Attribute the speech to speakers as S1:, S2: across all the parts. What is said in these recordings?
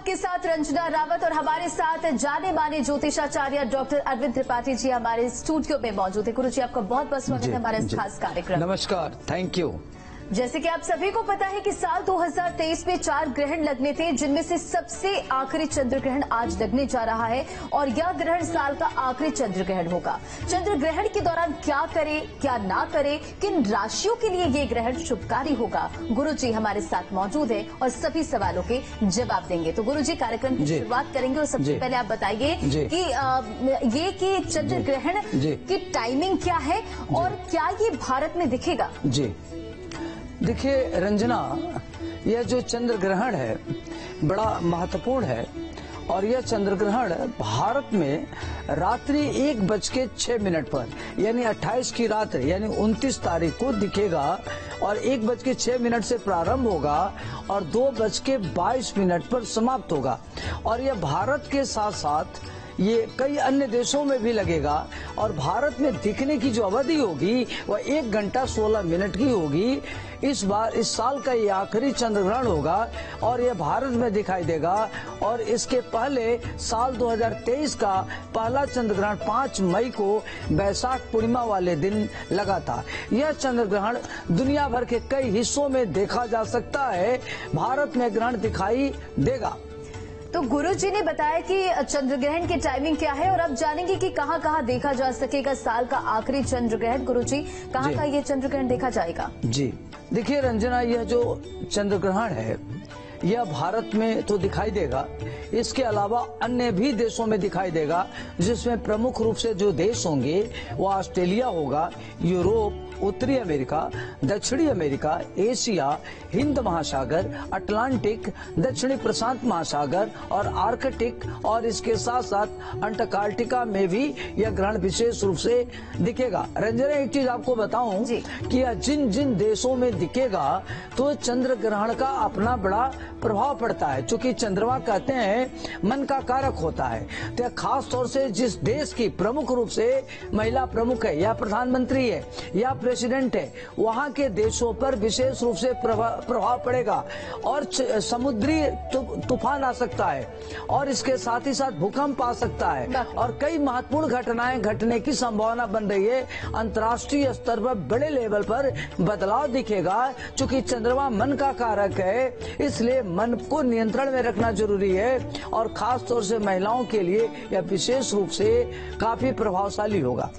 S1: आपके साथ रंजना रावत और हमारे साथ जाने माने ज्योतिषाचार्य डॉक्टर अरविंद त्रिपाठी जी हमारे स्टूडियो में मौजूद है। गुरु जी, आपका बहुत बहुत स्वागत है हमारे इस खास कार्यक्रम।
S2: नमस्कार, थैंक यू।
S1: जैसे कि आप सभी को पता है कि साल 2023 में 4 ग्रहण लगने थे, जिनमें से सबसे आखिरी चंद्र ग्रहण आज लगने जा रहा है और यह ग्रहण साल का आखिरी चंद्र ग्रहण होगा। चंद्र ग्रहण के दौरान क्या करें, क्या ना करें, किन राशियों के लिए ये ग्रहण शुभकारी होगा, गुरु जी हमारे साथ मौजूद है और सभी सवालों के जवाब देंगे। तो गुरु जी, कार्यक्रम की शुरुआत करेंगे और सबसे पहले आप बताइए कि चंद्र ग्रहण की टाइमिंग क्या है और क्या ये भारत में दिखेगा?
S2: जी देखिए रंजना, यह जो चंद्र ग्रहण है बड़ा महत्वपूर्ण है और यह चंद्र ग्रहण भारत में रात्रि 1:06 पर यानी 28 की रात यानी 29 तारीख को दिखेगा और 1:06 से प्रारंभ होगा और 2:22 पर समाप्त होगा। और यह भारत के साथ साथ ये कई अन्य देशों में भी लगेगा और भारत में दिखने की जो अवधि होगी वह 1 घंटा 16 मिनट की होगी। इस बार इस साल का ये आखिरी चंद्र ग्रहण होगा और यह भारत में दिखाई देगा। और इसके पहले साल 2023 का पहला चंद्र ग्रहण 5 मई को बैसाख पूर्णिमा वाले दिन लगा था। यह चंद्र ग्रहण दुनिया भर के कई हिस्सों में देखा जा सकता है। भारत में ग्रहण दिखाई देगा।
S1: तो गुरु जी ने बताया कि चंद्र ग्रहण की टाइमिंग क्या है और अब जानेंगे कि कहां कहां देखा जा सकेगा साल का आखिरी चंद्र ग्रहण। गुरु जी, कहां का ये चंद्र ग्रहण देखा जाएगा?
S2: जी देखिए रंजना, यह जो चंद्र ग्रहण है यह भारत में तो दिखाई देगा, इसके अलावा अन्य भी देशों में दिखाई देगा, जिसमें प्रमुख रूप से जो देश होंगे वो ऑस्ट्रेलिया होगा, यूरोप, उत्तरी अमेरिका, दक्षिणी अमेरिका, एशिया, हिंद महासागर, अटलांटिक, दक्षिणी प्रशांत महासागर और आर्कटिक और इसके साथ साथ अंटार्कटिका में भी यह ग्रहण विशेष रूप से दिखेगा। रंजना, एक चीज आपको बताऊं कि यह जिन जिन देशों में दिखेगा तो चंद्र ग्रहण का अपना बड़ा प्रभाव पड़ता है। चूंकि चंद्रमा कहते हैं मन का कारक होता है, तो खास तौर से जिस देश की प्रमुख रूप से महिला प्रमुख है या प्रधानमंत्री है या प्रेसिडेंट है, वहाँ के देशों पर विशेष रूप से प्रभाव पड़ेगा और समुद्री तूफान आ सकता है और इसके साथ ही साथ भूकंप आ सकता है और कई महत्वपूर्ण घटनाएं घटने की संभावना बन रही है। अंतर्राष्ट्रीय स्तर पर बड़े लेवल पर बदलाव दिखेगा। चूंकि चंद्रमा मन का कारक है, इसलिए मन को नियंत्रण में रखना जरूरी है और खास तौर से महिलाओं के लिए यह विशेष रूप से काफी प्रभावशाली होगा।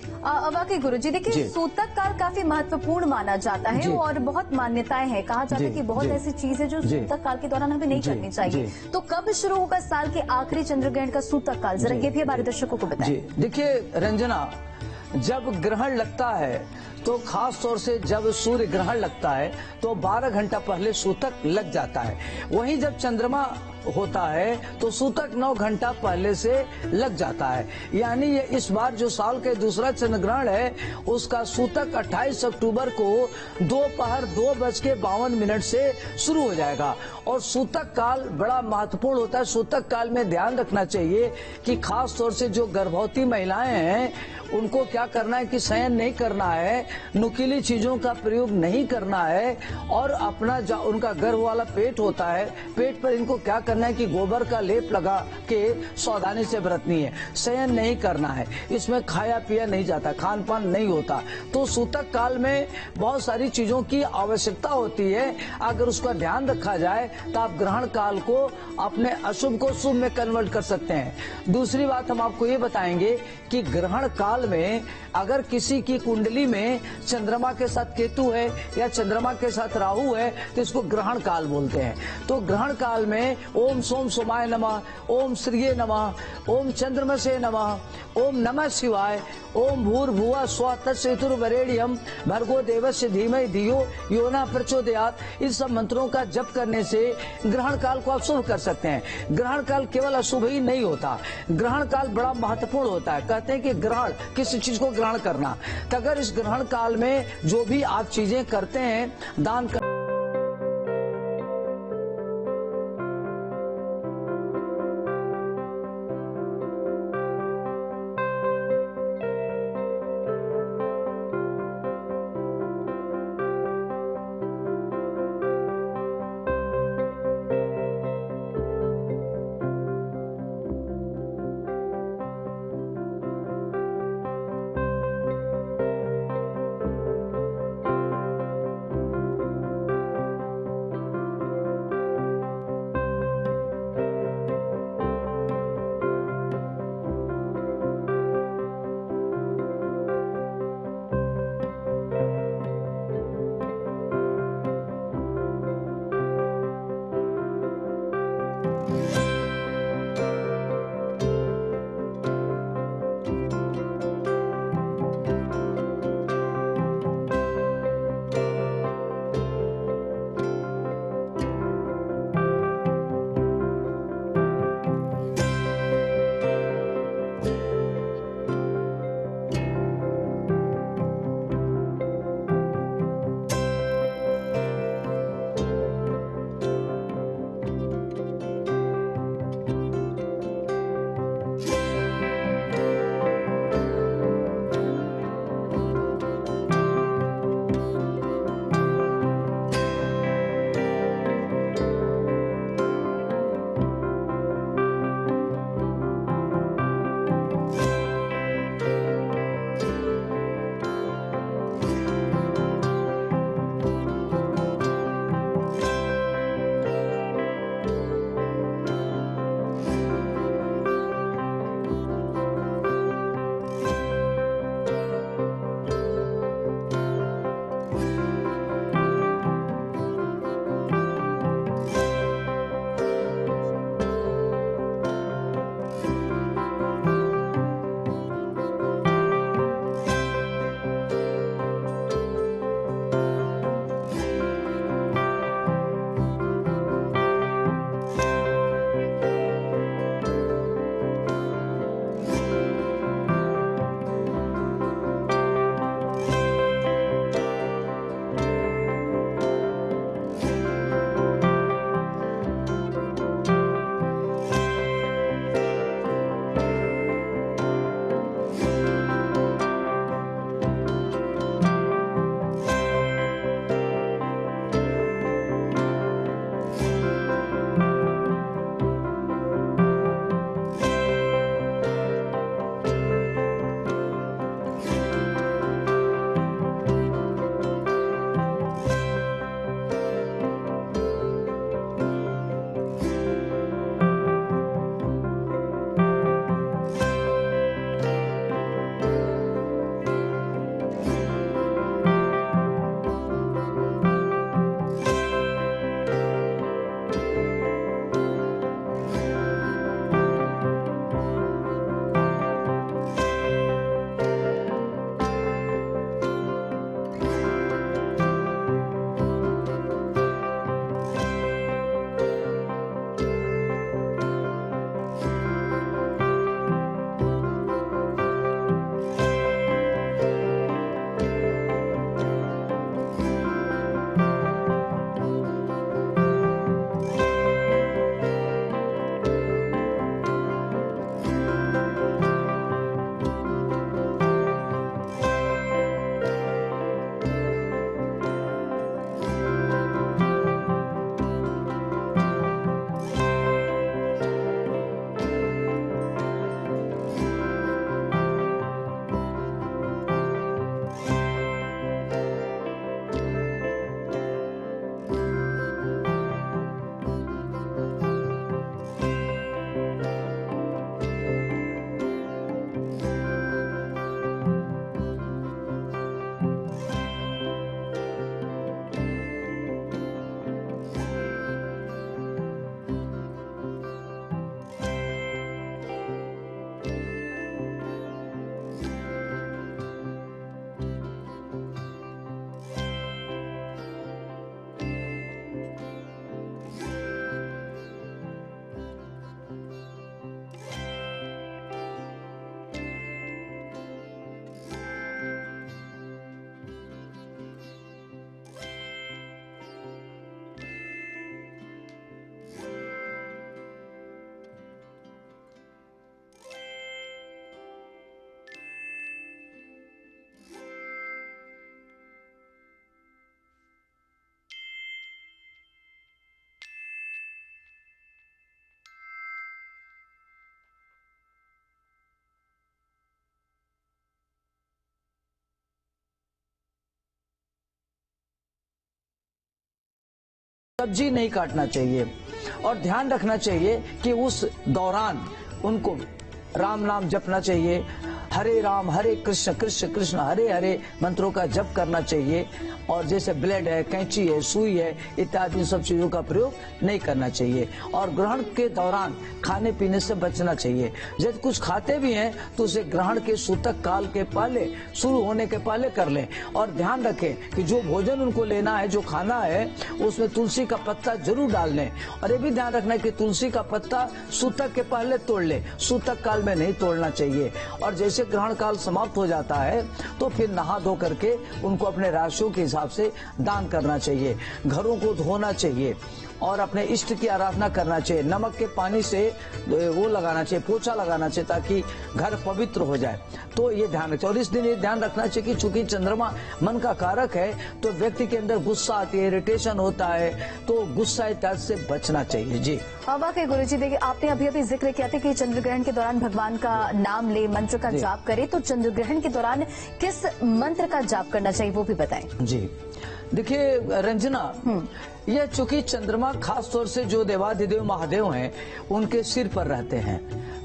S1: वाकई गुरु जी, देखिए सूतक काल काफी महत्वपूर्ण माना जाता है और बहुत मान्यताएं हैं। कहा जाता है कि बहुत ऐसी चीज है जो सूतक काल के दौरान हमें नहीं करनी चाहिए। तो कब शुरू होगा साल के आखिरी चंद्र ग्रहण का सूतक काल, जरा ये भी हमारे दर्शकों को बताएं।
S2: देखिए रंजना, जब ग्रहण लगता है तो खास तौर से जब सूर्य ग्रहण लगता है तो 12 घंटा पहले सूतक लग जाता है। वहीं जब चंद्रमा होता है तो सूतक 9 घंटा पहले से लग जाता है। यानी ये इस बार जो साल के दूसरा चंद्र ग्रहण है उसका सूतक 28 अक्टूबर को दोपहर 2:52 से शुरू हो जाएगा। और सूतक काल बड़ा महत्वपूर्ण होता है। सूतक काल में ध्यान रखना चाहिए कि खास तौर से जो गर्भवती महिलाएं हैं उनको क्या करना है कि शयन नहीं करना है, नुकीली चीजों का प्रयोग नहीं करना है और अपना उनका गर्भ वाला पेट होता है, पेट पर इनको क्या करना है कि गोबर का लेप लगा के सावधानी से बरतनी है। शयन नहीं करना है, इसमें खाया पिया नहीं जाता, खान पान नहीं होता। तो सूतक काल में बहुत सारी चीजों की आवश्यकता होती है। अगर उसका ध्यान रखा जाए तो आप ग्रहण काल को अपने अशुभ को शुभ में कन्वर्ट कर सकते हैं। दूसरी बात हम आपको ये बताएंगे कि ग्रहण काल में अगर किसी की कुंडली में चंद्रमा के साथ केतु है या चंद्रमा के साथ राहु है तो इसको ग्रहण काल बोलते हैं। तो ग्रहण काल में ओम सोम सोमाय नमः, ओम श्रीये नमः, ओम चंद्रमसे नमः, ओम नमः शिवाय, ओम भूर्भुवः स्वः तत्सवितुर्वरेण्यं भर्गो देवस्य धीमहि धियो यो नः प्रचोदयात्, इन सब मंत्रों का जप करने से ग्रहण काल को आप शुभ कर सकते हैं। ग्रहण काल केवल अशुभ ही नहीं होता, ग्रहण काल बड़ा महत्वपूर्ण होता है। कहते हैं कि ग्रहण किसी चीज को ग्रहण करना, तो अगर इस ग्रहण काल में जो भी आप चीजें करते हैं, दान कर सब्जी नहीं काटना चाहिए और ध्यान रखना चाहिए कि उस दौरान उनको राम नाम जपना चाहिए, हरे राम हरे कृष्ण कृष्ण कृष्ण हरे हरे मंत्रों का जप करना चाहिए। और जैसे ब्लेड है, कैंची है, सुई है इत्यादि सब चीजों का प्रयोग नहीं करना चाहिए। और ग्रहण के दौरान खाने पीने से बचना चाहिए। यदि कुछ खाते भी हैं तो उसे ग्रहण के सूतक काल के पहले, शुरू होने के पहले कर लें। और ध्यान रखें कि जो भोजन उनको लेना है, जो खाना है, उसमें तुलसी का पत्ता जरूर डाल लें। और ये भी ध्यान रखना है कि तुलसी का पत्ता सूतक के पहले तोड़ ले, सूतक काल में नहीं तोड़ना चाहिए। और जैसे ग्रहण काल समाप्त हो जाता है तो फिर नहा धो करके उनको अपने राशियों के हिसाब से दान करना चाहिए। घरों को धोना चाहिए और अपने इष्ट की आराधना करना चाहिए। नमक के पानी से वो लगाना चाहिए, पोछा लगाना चाहिए ताकि घर पवित्र हो जाए। तो ये ध्यान रखें। और इस दिन ये ध्यान रखना चाहिए कि चूंकि चंद्रमा मन का कारक है तो व्यक्ति के अंदर गुस्सा आती है, इरिटेशन होता है, तो गुस्सा इत्यादि से बचना चाहिए। जी
S1: वाकई गुरुजी, देखिए आपने अभी जिक्र किया था कि चंद्र ग्रहण के दौरान भगवान का नाम ले, मंत्र का जाप करे, तो चंद्र ग्रहण के दौरान किस मंत्र का जाप करना चाहिए वो भी बताएं।
S2: जी देखिए रंजना, यह चूंकि चंद्रमा खास तौर से जो देवाधिदेव महादेव हैं उनके सिर पर रहते हैं,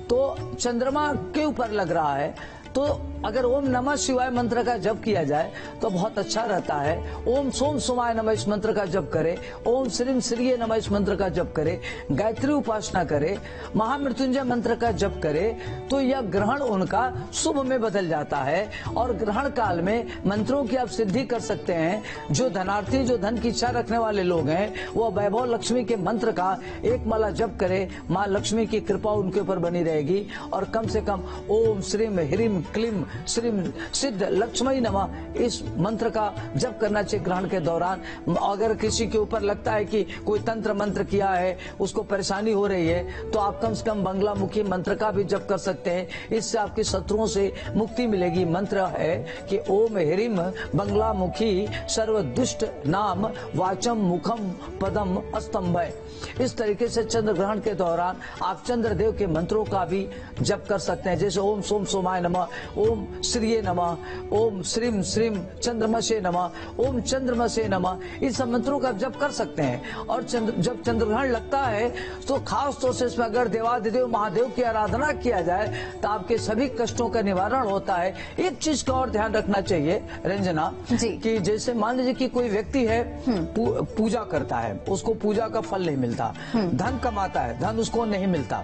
S2: तो चंद्रमा के ऊपर लग रहा है, तो अगर ओम नमः शिवाय मंत्र का जप किया जाए तो बहुत अच्छा रहता है। ओम सोम सोमाय नमः इस मंत्र का जप करे, ओम श्रीम श्रीये नमः इस मंत्र का जप करे, गायत्री उपासना करे, महामृत्युंजय मंत्र का जप करे, तो यह ग्रहण उनका शुभ में बदल जाता है। और ग्रहण काल में मंत्रों की आप सिद्धि कर सकते हैं। जो धनार्थी, जो धन की इच्छा रखने वाले लोग हैं, वो वैभव लक्ष्मी के मंत्र का एक माला जप करे, माँ लक्ष्मी की कृपा उनके ऊपर बनी रहेगी। और कम से कम ओम श्रीम ह्रीम क्लीम श्रीम सिद्ध लक्ष्मी नमः इस मंत्र का जप करना चाहिए ग्रहण के दौरान। अगर किसी के ऊपर लगता है कि कोई तंत्र मंत्र किया है, उसको परेशानी हो रही है, तो आप कम से कम बंगलामुखी मंत्र का भी जप कर सकते हैं। इससे आपके शत्रुओं से मुक्ति मिलेगी। मंत्र है कि ओम ह्रीम बंगलामुखी सर्व दुष्ट नाम वाचम मुखम पदम अस्तंभय। इस तरीके से चंद्र ग्रहण के दौरान आप चंद्रदेव के मंत्रों का भी जप कर सकते हैं, जैसे ओम सोम सोमाय नमः, ओम श्रीये नमः, ओम श्रीम श्रीम चंद्रमसे नमः, ओम चंद्रमसे नमः। इन सब मंत्रों का जप कर सकते हैं। और जब चंद्र ग्रहण लगता है तो खास तौर से इसमें अगर देवाधिदेव महादेव की आराधना किया जाए तो आपके सभी कष्टों का निवारण होता है। एक चीज का और ध्यान रखना चाहिए रंजना कि जैसे मान लीजिए कि कोई व्यक्ति है पूजा करता है, उसको पूजा का फल नहीं मिलता, धन कमाता है, धन उसको नहीं मिलता,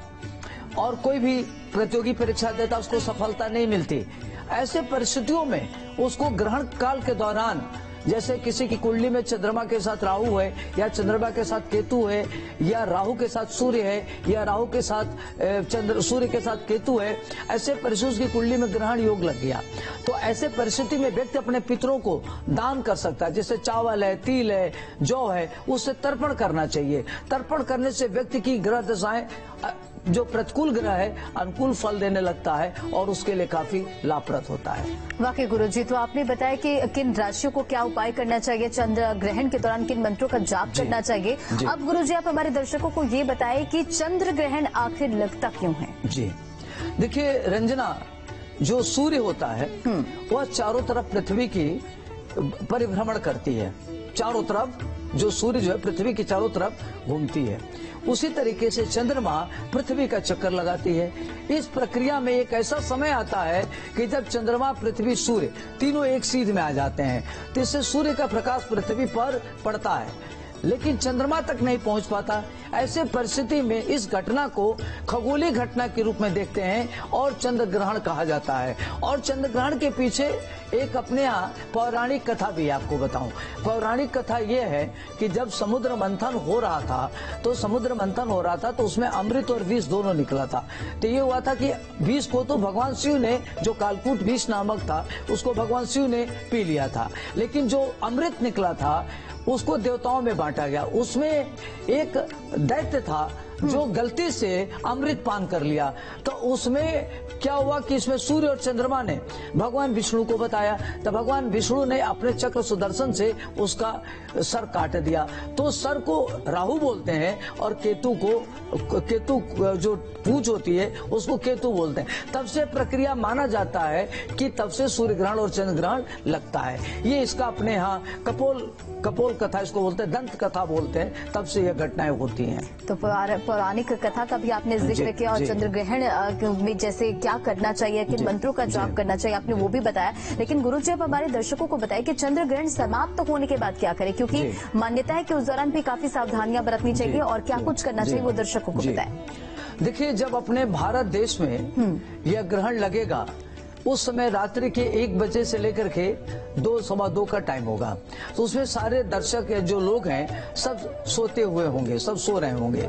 S2: और कोई भी प्रतियोगी परीक्षा देता उसको सफलता नहीं मिलती। ऐसे परिस्थितियों में उसको ग्रहण काल के दौरान, जैसे किसी की कुंडली में चंद्रमा के साथ राहु है, या चंद्रमा के साथ केतु है, या राहु के साथ सूर्य है, या राहु के साथ सूर्य के साथ केतु है, ऐसे परिस्थिति की कुंडली में ग्रहण योग लग गया, तो ऐसे परिस्थिति में व्यक्ति अपने पितरों को दान कर सकता है। जैसे चावल है, तिल है, जौ है, उससे तर्पण करना चाहिए। तर्पण करने से व्यक्ति की ग्रह दशाएं, जो प्रतिकूल ग्रह है, अनुकूल फल देने लगता है और उसके लिए काफी लाभप्रद होता है।
S1: वाकई गुरुजी, तो आपने बताया कि किन राशियों को क्या उपाय करना चाहिए, चंद्र ग्रहण के दौरान किन मंत्रों का जाप करना चाहिए। अब गुरुजी आप हमारे दर्शकों को ये बताएं कि चंद्र ग्रहण आखिर लगता क्यों है। जी
S2: देखिए रंजना, जो सूर्य होता है वह चारों तरफ पृथ्वी की परिभ्रमण करती है। चारों तरफ जो सूर्य जो है पृथ्वी की चारों तरफ घूमती है, उसी तरीके से चंद्रमा पृथ्वी का चक्कर लगाती है। इस प्रक्रिया में एक ऐसा समय आता है कि जब चंद्रमा, पृथ्वी, सूर्य तीनों एक सीध में आ जाते हैं, तो इससे सूर्य का प्रकाश पृथ्वी पर पड़ता है लेकिन चंद्रमा तक नहीं पहुंच पाता। ऐसे परिस्थिति में इस घटना को खगोलीय घटना के रूप में देखते हैं और चंद्र ग्रहण कहा जाता है। और चंद्र ग्रहण के पीछे एक अपने यहाँ पौराणिक कथा भी आपको बताऊं। पौराणिक कथा ये है कि जब समुद्र मंथन हो रहा था तो उसमें अमृत और विष दोनों निकला था। तो ये हुआ था कि विष को तो भगवान शिव ने, जो कालकूट विष नामक था, उसको भगवान शिव ने पी लिया था, लेकिन जो अमृत निकला था उसको देवताओं में बांटा गया। उसमें एक दैत्य था जो गलती से अमृत पान कर लिया, तो उसमें क्या हुआ कि इसमें सूर्य और चंद्रमा ने भगवान विष्णु को बताया, तो भगवान विष्णु ने अपने चक्र सुदर्शन से उसका सर काट दिया। तो सर को राहु बोलते हैं और केतु जो पूंछ होती है उसको केतु बोलते हैं। तब से प्रक्रिया माना जाता है कि तब से सूर्य ग्रहण और चंद्र ग्रहण लगता है। ये इसका अपने यहाँ कपोल कथा इसको बोलते हैं, दंत कथा बोलते हैं, तब से ये घटनाएं होती हैं।
S1: तो पौराणिक कथा का भी आपने जिक्र किया और चंद्र ग्रहण में जैसे क्या करना चाहिए, किन मंत्रों का जाप करना चाहिए, आपने वो भी बताया। लेकिन गुरुजी अब हमारे दर्शकों को बताएं कि चंद्र ग्रहण समाप्त होने के बाद क्या करें, क्योंकि मान्यता है कि उस दौरान भी काफी सावधानियां बरतनी चाहिए और क्या कुछ करना चाहिए वो दर्शकों को बताएं।
S2: देखिए, जब अपने भारत देश में यह ग्रहण लगेगा उस समय रात्रि के 1 बजे से लेकर के 2 सवा 2 का टाइम होगा। तो उसमें सारे दर्शक जो लोग हैं सब सोते हुए होंगे, सब सो रहे होंगे।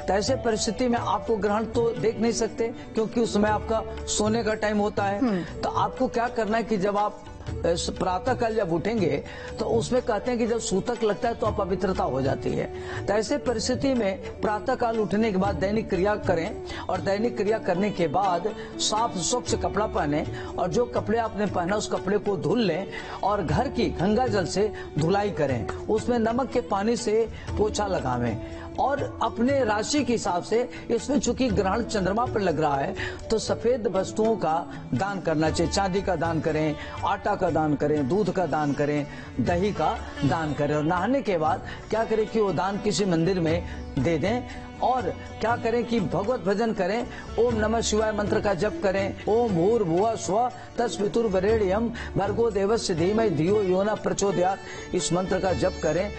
S2: तो ऐसे परिस्थिति में आपको ग्रहण तो देख नहीं सकते क्योंकि उस समय आपका सोने का टाइम होता है। तो आपको क्या करना है कि जब आप प्रातः काल जब उठेंगे तो उसमें कहते हैं कि जब सूतक लगता है तो अपवित्रता हो जाती है। तो ऐसे परिस्थिति में प्रातः काल उठने के बाद दैनिक क्रिया करें और दैनिक क्रिया करने के बाद साफ स्वच्छ कपड़ा पहने और जो कपड़े आपने पहना उस कपड़े को धुल लें और घर की गंगा जल से धुलाई करें, उसमें नमक के पानी से पोछा लगावें और अपने राशि के हिसाब से इसमें चूंकि ग्रहण चंद्रमा पर लग रहा है तो सफेद वस्तुओं का दान करना चाहिए। चांदी का दान करें, आटा का दान करें, दूध का दान करें, दही का दान करें और नहाने के बाद क्या करें कि वो दान किसी मंदिर में दे दें और क्या करें कि भगवत भजन करें, ओम नमः शिवाय मंत्र का जप करें, ओम भूर्भुवः स्वः तत्सवितुर्वरेण्यं भर्गो देवस्य धीमहि धियो यो न प्रचोदयात्, इस मंत्र का जप करें।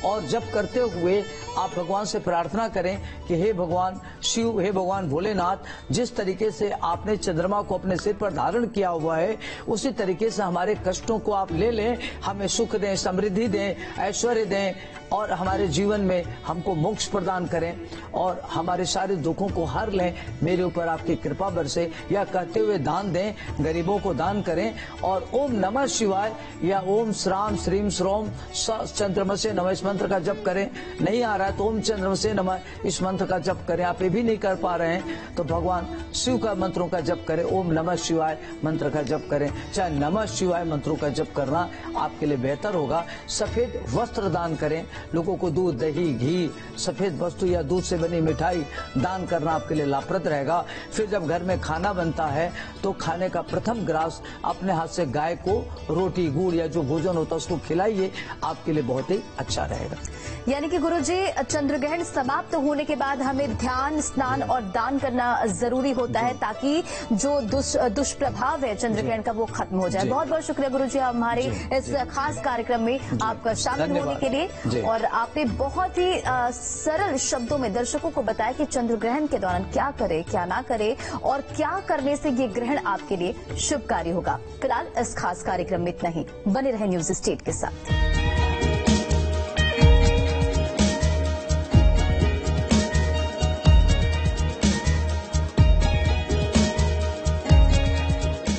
S2: और जप करते हुए आप भगवान से प्रार्थना करें कि हे भगवान शिव, हे भगवान भोलेनाथ, जिस तरीके से आपने चंद्रमा को अपने सिर पर धारण किया हुआ है उसी तरीके से हमारे कष्टों को आप ले लें, हमें सुख दें, समृद्धि दें, ऐश्वर्य दें और हमारे जीवन में हमको मोक्ष प्रदान करें और हमारे सारे दुखों को हर लें, मेरे ऊपर आपकी कृपा बरसे। या कहते हुए दान दें, गरीबों को दान करें और ओम नमः शिवाय या ओम श्राम श्रीम श्रोम चंद्रमा से नमः इस मंत्र का जप करें। नहीं आ रहा है तो ओम चंद्रमा से नमः इस मंत्र का जप करें। आप ये भी नहीं कर पा रहे हैं तो भगवान शिव का मंत्रों का जप करें, ओम नमः शिवाय मंत्र का जप करें। चाहे नमः शिवाय मंत्रों का जप करना आपके लिए बेहतर होगा। सफेद वस्त्र दान करें, लोगों को दूध, दही, घी, सफेद वस्तु या दूध से बनी मिठाई दान करना आपके लिए लाभप्रद रहेगा। फिर जब घर में खाना बनता है तो खाने का प्रथम ग्रास अपने हाथ से गाय को रोटी, गुड़ या जो भोजन होता है उसको खिलाइए, आपके लिए बहुत ही अच्छा रहेगा।
S1: यानी कि गुरुजी, चंद्र ग्रहण समाप्त होने के बाद हमें ध्यान, स्नान और दान करना जरूरी होता है ताकि जो दुष्प्रभाव है चंद्र ग्रहण का वो खत्म हो जाए। बहुत बहुत शुक्रिया गुरुजी हमारे इस खास कार्यक्रम में आपका शामिल होने के लिए। और आपने बहुत ही सरल शब्दों में दर्शकों को बताया कि चंद्र ग्रहण के दौरान क्या करे, क्या ना करे और क्या करने से ये ग्रहण आपके लिए शुभकारी होगा। फिलहाल इस खास कार्यक्रम में इतना ही। बने रहे न्यूज स्टेट के साथ।